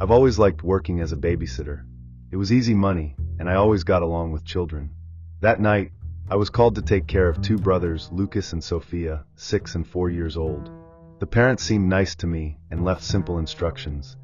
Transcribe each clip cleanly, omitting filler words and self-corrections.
I've always liked working as a babysitter. It was easy money, and I always got along with children. That night, I was called to take care of two brothers, Lucas and Sophia, 6 and 4 years old. The parents seemed nice to me and left simple instructions.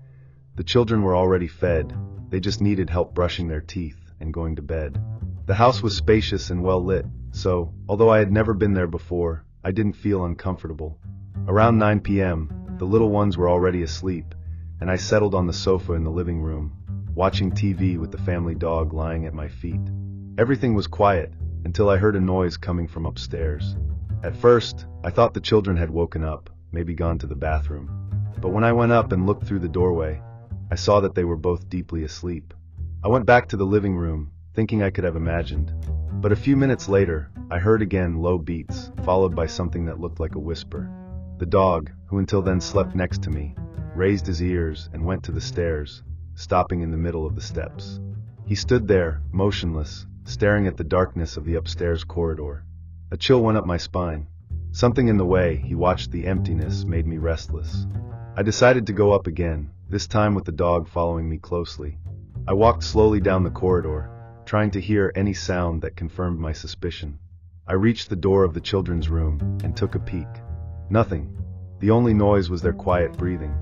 The children were already fed, they just needed help brushing their teeth and going to bed. The house was spacious and well lit, so, although I had never been there before, I didn't feel uncomfortable. Around 9 p.m., the little ones were already asleep, and I settled on the sofa in the living room, watching TV with the family dog lying at my feet. Everything was quiet, until I heard a noise coming from upstairs. At first, I thought the children had woken up, maybe gone to the bathroom. But when I went up and looked through the doorway, I saw that they were both deeply asleep. I went back to the living room, thinking I could have imagined. But a few minutes later, I heard again low beats, followed by something that looked like a whisper. The dog, who until then slept next to me, raised his ears and went to the stairs, stopping in the middle of the steps. He stood there, motionless, staring at the darkness of the upstairs corridor. A chill went up my spine. Something in the way he watched the emptiness made me restless. I decided to go up again, this time with the dog following me closely. I walked slowly down the corridor, trying to hear any sound that confirmed my suspicion. I reached the door of the children's room and took a peek. Nothing. The only noise was their quiet breathing.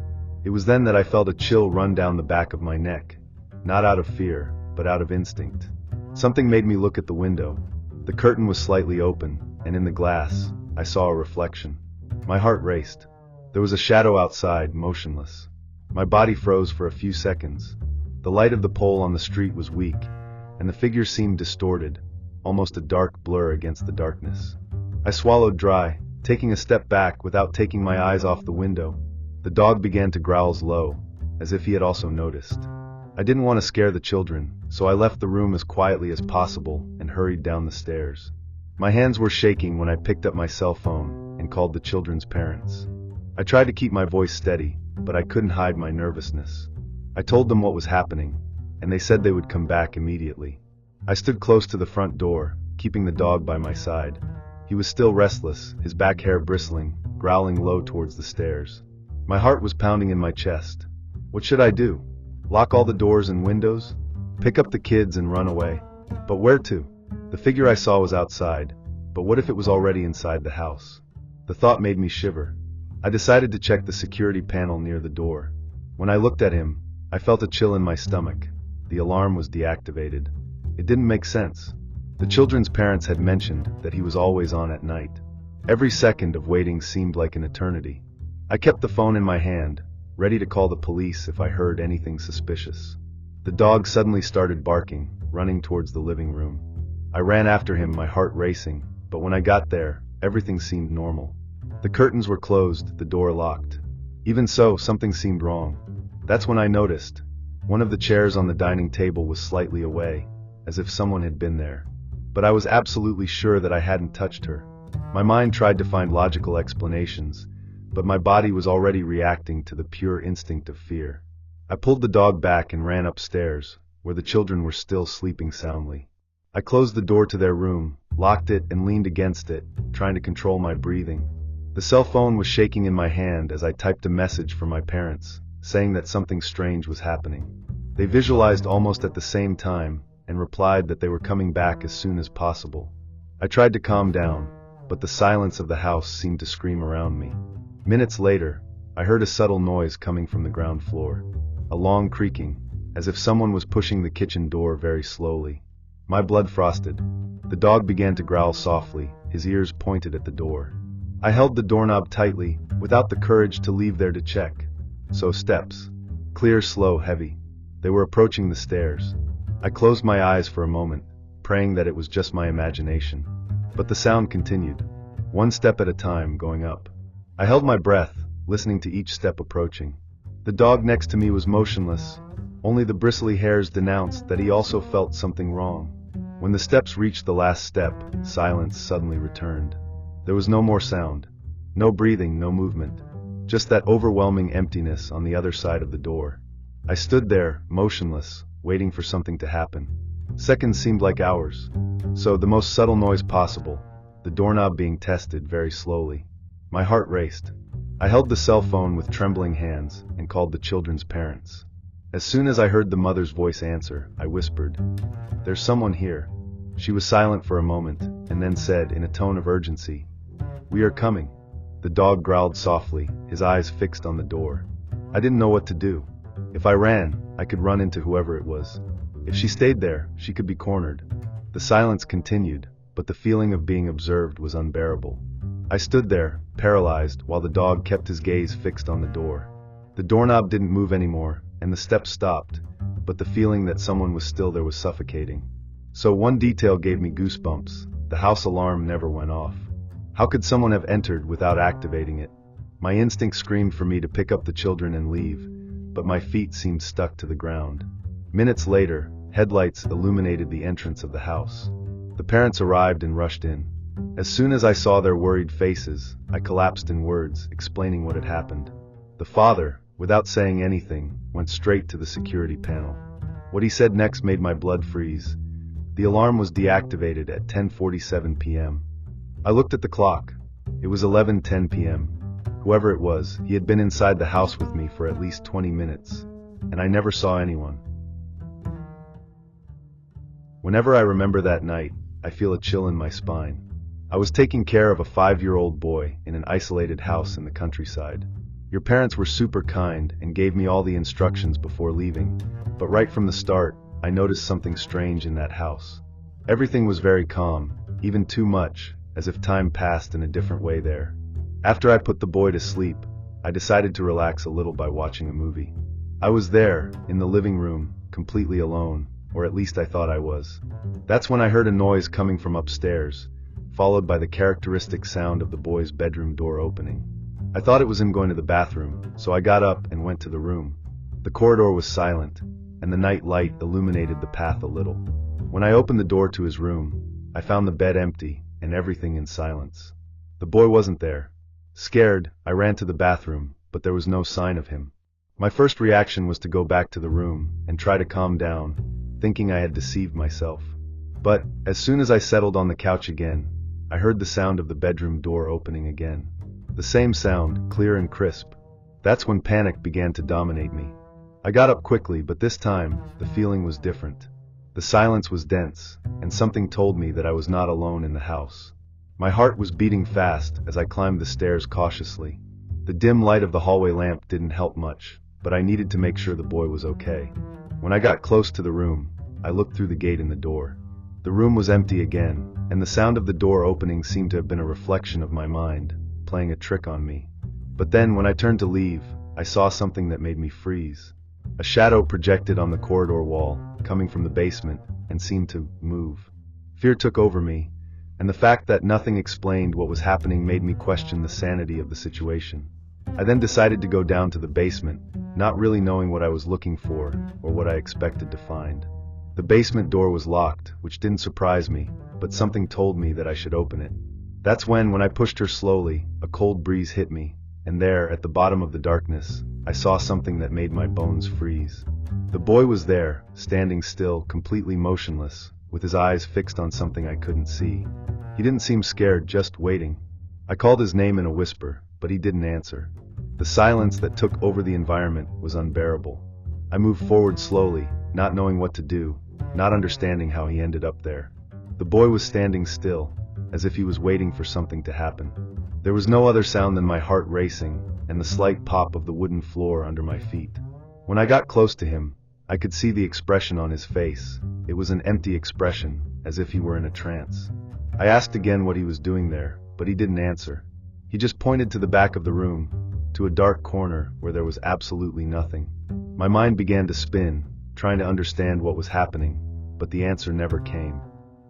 It was then that I felt a chill run down the back of my neck, not out of fear, but out of instinct. Something made me look at the window. The curtain was slightly open, and in the glass, I saw a reflection. My heart raced. There was a shadow outside, motionless. My body froze for a few seconds. The light of the pole on the street was weak, and the figure seemed distorted, almost a dark blur against the darkness. I swallowed dry, taking a step back without taking my eyes off the window. The dog began to growl low, as if he had also noticed. I didn't want to scare the children, so I left the room as quietly as possible and hurried down the stairs. My hands were shaking when I picked up my cell phone and called the children's parents. I tried to keep my voice steady, but I couldn't hide my nervousness. I told them what was happening, and they said they would come back immediately. I stood close to the front door, keeping the dog by my side. He was still restless, his back hair bristling, growling low towards the stairs. My heart was pounding in my chest. What should I do? Lock all the doors and windows? Pick up the kids and run away? But where to? The figure I saw was outside, but what if it was already inside the house? The thought made me shiver. I decided to check the security panel near the door. When I looked at him, I felt a chill in my stomach. The alarm was deactivated. It didn't make sense. The children's parents had mentioned that he was always on at night. Every second of waiting seemed like an eternity. I kept the phone in my hand, ready to call the police if I heard anything suspicious. The dog suddenly started barking, running towards the living room. I ran after him, my heart racing, but when I got there, everything seemed normal. The curtains were closed, the door locked. Even so, something seemed wrong. That's when I noticed. One of the chairs on the dining table was slightly away, as if someone had been there. But I was absolutely sure that I hadn't touched her. My mind tried to find logical explanations, but my body was already reacting to the pure instinct of fear. I pulled the dog back and ran upstairs, where the children were still sleeping soundly. I closed the door to their room, locked it and leaned against it, trying to control my breathing. The cell phone was shaking in my hand as I typed a message for my parents, saying that something strange was happening. They visualized almost at the same time, and replied that they were coming back as soon as possible. I tried to calm down, but the silence of the house seemed to scream around me. Minutes later, I heard a subtle noise coming from the ground floor. A long creaking, as if someone was pushing the kitchen door very slowly. My blood frosted. The dog began to growl softly, his ears pointed at the door. I held the doorknob tightly, without the courage to leave there to check. So steps. Clear, slow, heavy. They were approaching the stairs. I closed my eyes for a moment, praying that it was just my imagination. But the sound continued, one step at a time, going up. I held my breath, listening to each step approaching. The dog next to me was motionless. Only the bristly hairs denounced that he also felt something wrong. When the steps reached the last step, silence suddenly returned. There was no more sound. No breathing, no movement. Just that overwhelming emptiness on the other side of the door. I stood there, motionless, waiting for something to happen. Seconds seemed like hours. So, the most subtle noise possible, the doorknob being tested very slowly. My heart raced. I held the cell phone with trembling hands and called the children's parents. As soon as I heard the mother's voice answer, I whispered, "There's someone here." She was silent for a moment, and then said in a tone of urgency, "We are coming." The dog growled softly, his eyes fixed on the door. I didn't know what to do. If I ran, I could run into whoever it was. If she stayed there, she could be cornered. The silence continued, but the feeling of being observed was unbearable. I stood there, paralyzed, while the dog kept his gaze fixed on the door. The doorknob didn't move anymore, and the steps stopped, but the feeling that someone was still there was suffocating. So one detail gave me goosebumps: the house alarm never went off. How could someone have entered without activating it? My instinct screamed for me to pick up the children and leave, but my feet seemed stuck to the ground. Minutes later, headlights illuminated the entrance of the house. The parents arrived and rushed in. As soon as I saw their worried faces, I collapsed in words, explaining what had happened. The father, without saying anything, went straight to the security panel. What he said next made my blood freeze. The alarm was deactivated at 10:47 p.m. I looked at the clock. It was 11:10 p.m. Whoever it was, he had been inside the house with me for at least 20 minutes, and I never saw anyone. Whenever I remember that night, I feel a chill in my spine. I was taking care of a 5-year-old boy in an isolated house in the countryside. Your parents were super kind and gave me all the instructions before leaving, but right from the start, I noticed something strange in that house. Everything was very calm, even too much, as if time passed in a different way there. After I put the boy to sleep, I decided to relax a little by watching a movie. I was there, in the living room, completely alone, or at least I thought I was. That's when I heard a noise coming from upstairs, followed by the characteristic sound of the boy's bedroom door opening. I thought it was him going to the bathroom, so I got up and went to the room. The corridor was silent, and the night light illuminated the path a little. When I opened the door to his room, I found the bed empty and everything in silence. The boy wasn't there. Scared, I ran to the bathroom, but there was no sign of him. My first reaction was to go back to the room and try to calm down, thinking I had deceived myself. But, as soon as I settled on the couch again, I heard the sound of the bedroom door opening again. The same sound, clear and crisp. That's when panic began to dominate me. I got up quickly, but this time, the feeling was different. The silence was dense, and something told me that I was not alone in the house. My heart was beating fast as I climbed the stairs cautiously. The dim light of the hallway lamp didn't help much, but I needed to make sure the boy was okay. When I got close to the room, I looked through the gate in the door. The room was empty again, and the sound of the door opening seemed to have been a reflection of my mind, playing a trick on me. But then, when I turned to leave, I saw something that made me freeze. A shadow projected on the corridor wall, coming from the basement, and seemed to move. Fear took over me, and the fact that nothing explained what was happening made me question the sanity of the situation. I then decided to go down to the basement, not really knowing what I was looking for or what I expected to find. The basement door was locked, which didn't surprise me, but something told me that I should open it. That's when I pushed her slowly, a cold breeze hit me, and there, at the bottom of the darkness, I saw something that made my bones freeze. The boy was there, standing still, completely motionless, with his eyes fixed on something I couldn't see. He didn't seem scared, just waiting. I called his name in a whisper, but he didn't answer. The silence that took over the environment was unbearable. I moved forward slowly, not knowing what to do, not understanding how he ended up there. The boy was standing still, as if he was waiting for something to happen. There was no other sound than my heart racing, and the slight pop of the wooden floor under my feet. When I got close to him, I could see the expression on his face. It was an empty expression, as if he were in a trance. I asked again what he was doing there, but he didn't answer. He just pointed to the back of the room, to a dark corner where there was absolutely nothing. My mind began to spin, trying to understand what was happening, but the answer never came.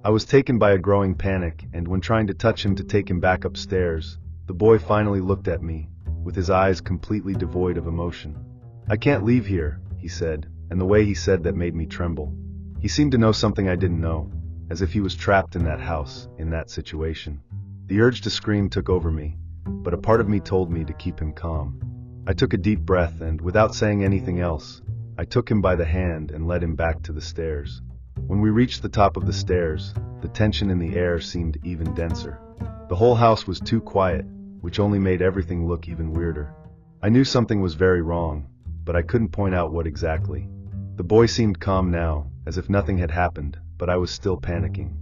I was taken by a growing panic, and when trying to touch him to take him back upstairs, the boy finally looked at me, with his eyes completely devoid of emotion. "I can't leave here," he said, and the way he said that made me tremble. He seemed to know something I didn't know, as if he was trapped in that house, in that situation. The urge to scream took over me, but a part of me told me to keep him calm. I took a deep breath and, without saying anything else, I took him by the hand and led him back to the stairs. When we reached the top of the stairs, the tension in the air seemed even denser. The whole house was too quiet, which only made everything look even weirder. I knew something was very wrong, but I couldn't point out what exactly. The boy seemed calm now, as if nothing had happened, but I was still panicking.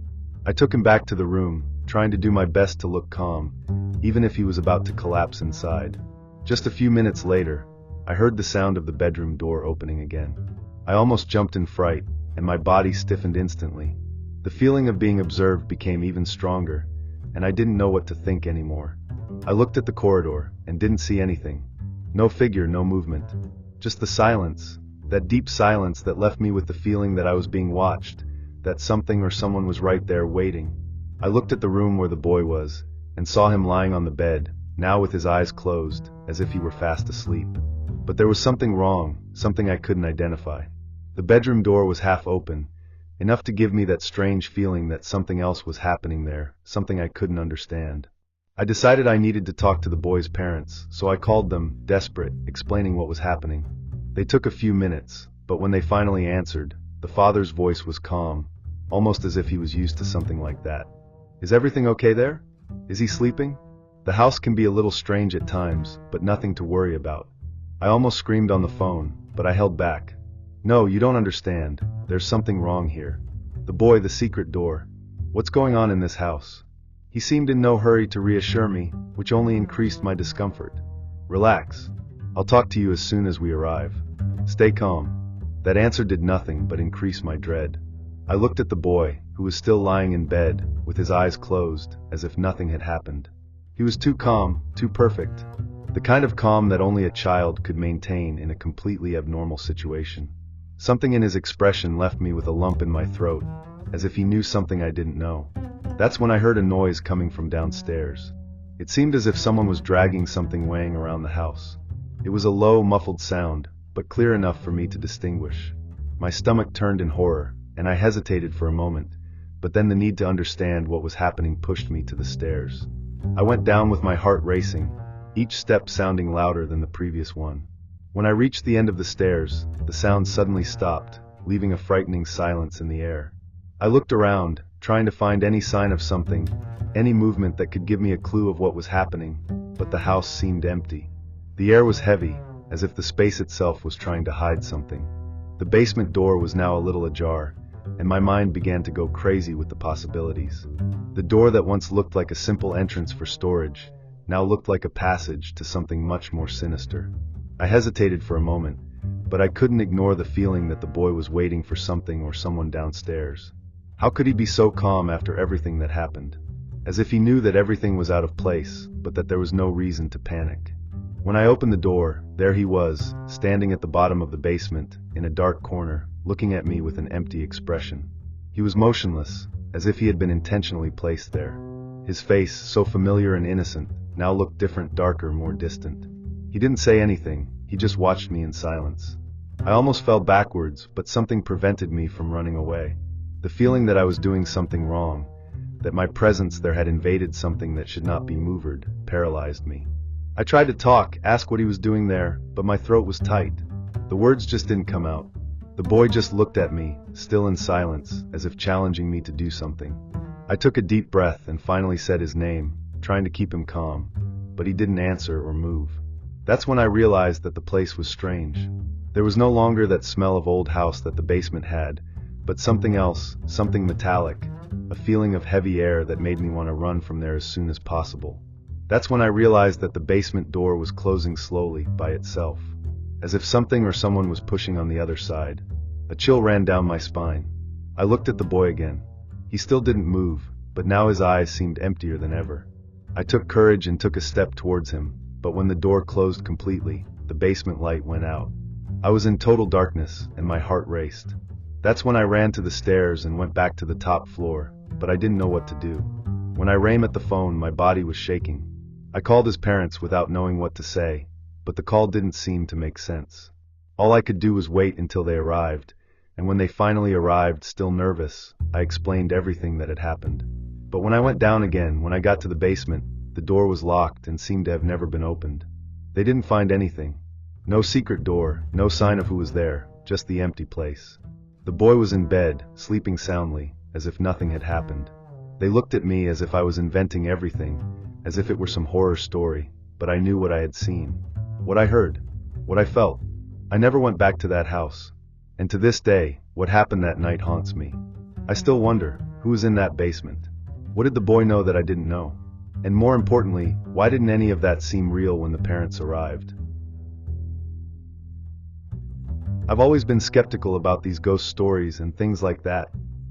I took him back to the room, trying to do my best to look calm, even if he was about to collapse inside. Just a few minutes later, I heard the sound of the bedroom door opening again. I almost jumped in fright, and my body stiffened instantly. The feeling of being observed became even stronger, and I didn't know what to think anymore. I looked at the corridor, and didn't see anything. No figure, no movement. Just the silence, that deep silence that left me with the feeling that I was being watched, that something or someone was right there waiting. I looked at the room where the boy was, and saw him lying on the bed, now with his eyes closed, as if he were fast asleep. But there was something wrong, something I couldn't identify. The bedroom door was half open, enough to give me that strange feeling that something else was happening there, something I couldn't understand. I decided I needed to talk to the boy's parents, so I called them, desperate, explaining what was happening. They took a few minutes, but when they finally answered, the father's voice was calm, almost as if he was used to something like that. "Is everything okay there? Is he sleeping? The house can be a little strange at times, but nothing to worry about." I almost screamed on the phone, but I held back. "No, you don't understand. There's something wrong here. The boy, the secret door. What's going on in this house?" He seemed in no hurry to reassure me, which only increased my discomfort. "Relax. I'll talk to you as soon as we arrive. Stay calm." That answer did nothing but increase my dread. I looked at the boy, who was still lying in bed, with his eyes closed, as if nothing had happened. He was too calm, too perfect. The kind of calm that only a child could maintain in a completely abnormal situation. Something in his expression left me with a lump in my throat, as if he knew something I didn't know. That's when I heard a noise coming from downstairs. It seemed as if someone was dragging something weighing around the house. It was a low, muffled sound, but clear enough for me to distinguish. My stomach turned in horror, and I hesitated for a moment, but then the need to understand what was happening pushed me to the stairs. I went down with my heart racing, each step sounding louder than the previous one. When I reached the end of the stairs, the sound suddenly stopped, leaving a frightening silence in the air. I looked around, trying to find any sign of something, any movement that could give me a clue of what was happening, but the house seemed empty. The air was heavy, as if the space itself was trying to hide something. The basement door was now a little ajar, and my mind began to go crazy with the possibilities. The door that once looked like a simple entrance for storage, now looked like a passage to something much more sinister. I hesitated for a moment, but I couldn't ignore the feeling that the boy was waiting for something or someone downstairs. How could he be so calm after everything that happened? As if he knew that everything was out of place, but that there was no reason to panic. When I opened the door, there he was, standing at the bottom of the basement, in a dark corner, looking at me with an empty expression. He was motionless, as if he had been intentionally placed there. His face, so familiar and innocent, now looked different, darker, more distant. He didn't say anything, he just watched me in silence. I almost fell backwards, but something prevented me from running away. The feeling that I was doing something wrong, that my presence there had invaded something that should not be moved, paralyzed me. I tried to talk, ask what he was doing there, but my throat was tight. The words just didn't come out. The boy just looked at me, still in silence, as if challenging me to do something. I took a deep breath and finally said his name, trying to keep him calm, but he didn't answer or move. That's when I realized that the place was strange. There was no longer that smell of old house that the basement had, but something else, something metallic, a feeling of heavy air that made me want to run from there as soon as possible. That's when I realized that the basement door was closing slowly, by itself, as if something or someone was pushing on the other side. A chill ran down my spine. I looked at the boy again. He still didn't move, but now his eyes seemed emptier than ever. I took courage and took a step towards him, but when the door closed completely, the basement light went out. I was in total darkness, and my heart raced. That's when I ran to the stairs and went back to the top floor, but I didn't know what to do. When I rang at the phone, my body was shaking. I called his parents without knowing what to say, but the call didn't seem to make sense. All I could do was wait until they arrived, and when they finally arrived, still nervous, I explained everything that had happened. But when I went down again, when I got to the basement, the door was locked and seemed to have never been opened. They didn't find anything. No secret door, no sign of who was there, just the empty place. The boy was in bed, sleeping soundly, as if nothing had happened. They looked at me as if I was inventing everything, as if it were some horror story, but I knew what I had seen, what I heard, what I felt. I never went back to that house. And to this day, what happened that night haunts me. I still wonder, who was in that basement? What did the boy know that I didn't know? And more importantly, why didn't any of that seem real when the parents arrived? I've always been skeptical about these ghost stories and things like that.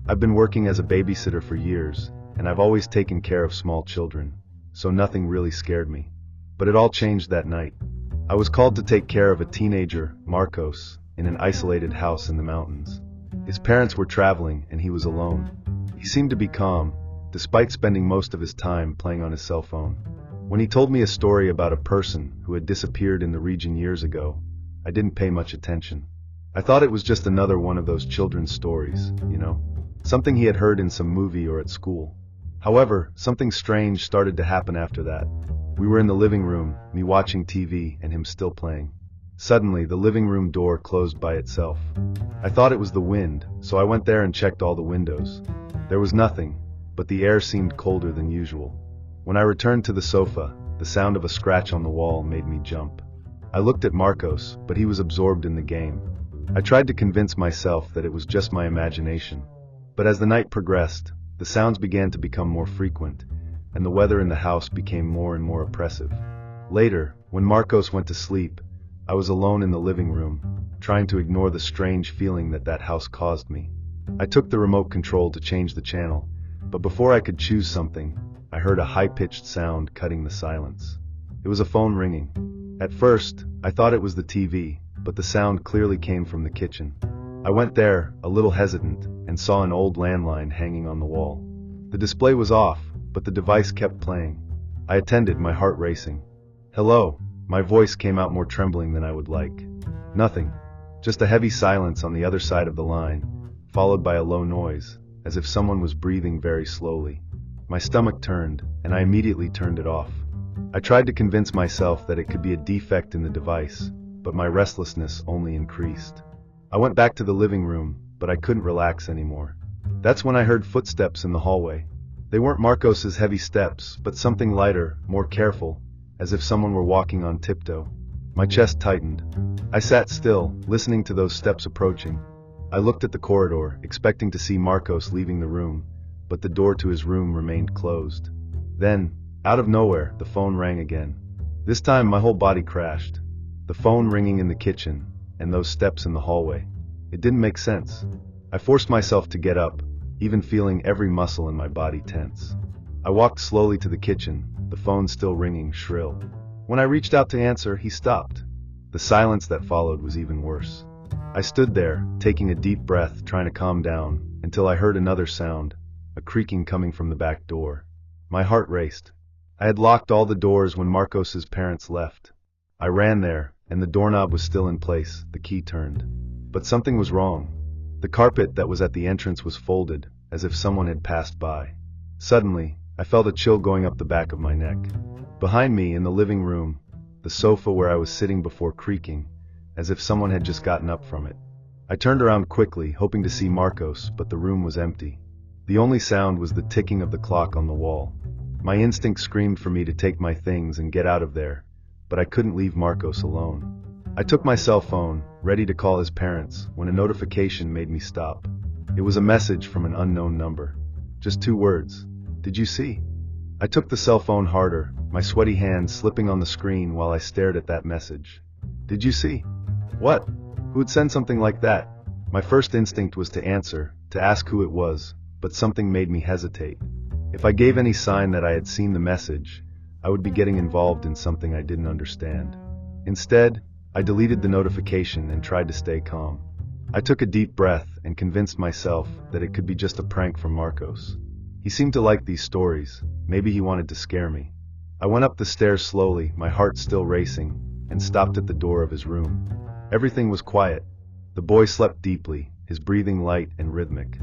I've been working as a babysitter for years, and I've always taken care of small children, so nothing really scared me. But it all changed that night. I was called to take care of a teenager, Marcos, in an isolated house in the mountains. His parents were traveling and he was alone. He seemed to be calm, despite spending most of his time playing on his cell phone. When he told me a story about a person who had disappeared in the region years ago, I didn't pay much attention. I thought it was just another one of those children's stories, something he had heard in some movie or at school. However, something strange started to happen after that. We were in the living room, me watching TV and him still playing. Suddenly, the living room door closed by itself. I thought it was the wind, so I went there and checked all the windows. There was nothing, but the air seemed colder than usual. When I returned to the sofa, the sound of a scratch on the wall made me jump. I looked at Marcos, but he was absorbed in the game. I tried to convince myself that it was just my imagination. But as the night progressed, the sounds began to become more frequent, and the weather in the house became more and more oppressive. Later, when Marcos went to sleep, I was alone in the living room, trying to ignore the strange feeling that house caused me. I took the remote control to change the channel, but before I could choose something, I heard a high-pitched sound cutting the silence. It was a phone ringing. At first, I thought it was the TV, but the sound clearly came from the kitchen. I went there, a little hesitant, and saw an old landline hanging on the wall. The display was off, but the device kept playing. I attended, my heart racing. "Hello," my voice came out more trembling than I would like. Nothing. Just a heavy silence on the other side of the line, followed by a low noise, as if someone was breathing very slowly. My stomach turned, and I immediately turned it off. I tried to convince myself that it could be a defect in the device, but my restlessness only increased. I went back to the living room, but I couldn't relax anymore. That's when I heard footsteps in the hallway. They weren't Marcos's heavy steps, but something lighter, more careful, as if someone were walking on tiptoe. My chest tightened. I sat still, listening to those steps approaching. I looked at the corridor, expecting to see Marcos leaving the room, but the door to his room remained closed. Then, out of nowhere, the phone rang again. This time my whole body crashed. The phone ringing in the kitchen, and those steps in the hallway. It didn't make sense. I forced myself to get up, even feeling every muscle in my body tense. I walked slowly to the kitchen, the phone still ringing shrill. When I reached out to answer, he stopped. The silence that followed was even worse. I stood there, taking a deep breath, trying to calm down, until I heard another sound, a creaking coming from the back door. My heart raced. I had locked all the doors when Marcos's parents left. I ran there, and the doorknob was still in place, the key turned. But something was wrong. The carpet that was at the entrance was folded, as if someone had passed by. Suddenly, I felt a chill going up the back of my neck. Behind me, in the living room, the sofa where I was sitting before creaking, as if someone had just gotten up from it. I turned around quickly, hoping to see Marcos, but the room was empty. The only sound was the ticking of the clock on the wall. My instinct screamed for me to take my things and get out of there, but I couldn't leave Marcos alone. I took my cell phone, ready to call his parents, when a notification made me stop. It was a message from an unknown number. Just 2 words. "Did you see?" I took the cell phone harder, my sweaty hands slipping on the screen while I stared at that message. "Did you see?" What? Who would send something like that? My first instinct was to answer, to ask who it was, but something made me hesitate. If I gave any sign that I had seen the message, I would be getting involved in something I didn't understand. Instead, I deleted the notification and tried to stay calm. I took a deep breath and convinced myself that it could be just a prank from Marcos. He seemed to like these stories. Maybe he wanted to scare me. I went up the stairs slowly, my heart still racing, and stopped at the door of his room. Everything was quiet. The boy slept deeply, his breathing light and rhythmic.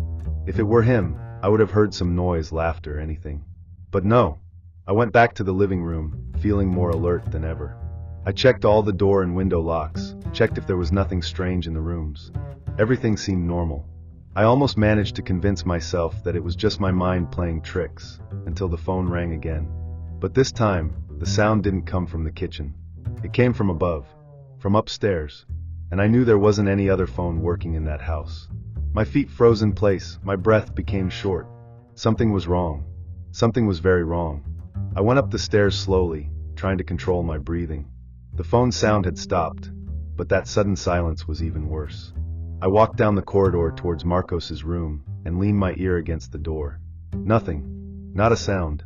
If it were him, I would have heard some noise, laughter, anything. But no. I went back to the living room, feeling more alert than ever. I checked all the door and window locks, checked if there was nothing strange in the rooms. Everything seemed normal. I almost managed to convince myself that it was just my mind playing tricks, until the phone rang again. But this time, the sound didn't come from the kitchen. It came from above, from upstairs. and I knew there wasn't any other phone working in that house. My feet froze in place, my breath became short. Something was wrong. Something was very wrong. I went up the stairs slowly, trying to control my breathing. The phone sound had stopped, but that sudden silence was even worse. I walked down the corridor towards Marcos's room and leaned my ear against the door. Nothing. Not a sound.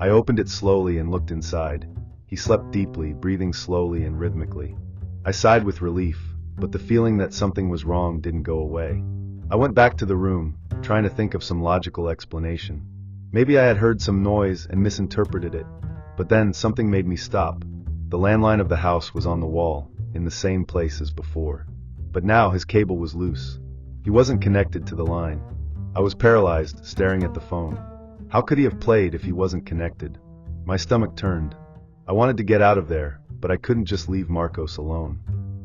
I opened it slowly and looked inside. He slept deeply, breathing slowly and rhythmically. I sighed with relief, but the feeling that something was wrong didn't go away. I went back to the room, trying to think of some logical explanation. Maybe I had heard some noise and misinterpreted it, but then something made me stop. The landline of the house was on the wall, in the same place as before. But now his cable was loose. He wasn't connected to the line. I was paralyzed, staring at the phone. How could he have played if he wasn't connected? My stomach turned. I wanted to get out of there, but I couldn't just leave Marcos alone.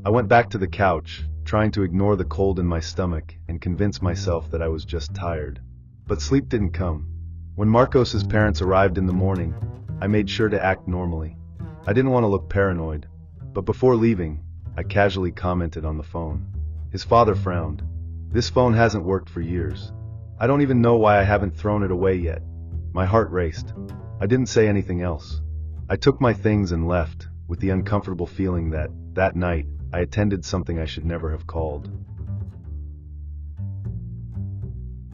I went back to the couch, trying to ignore the cold in my stomach and convince myself that I was just tired. But sleep didn't come. When Marcos's parents arrived in the morning, I made sure to act normally. I didn't want to look paranoid, but before leaving, I casually commented on the phone. His father frowned. This phone hasn't worked for years. I don't even know why I haven't thrown it away yet. My heart raced. I didn't say anything else. I took my things and left, with the uncomfortable feeling that night, I attended something I should never have called.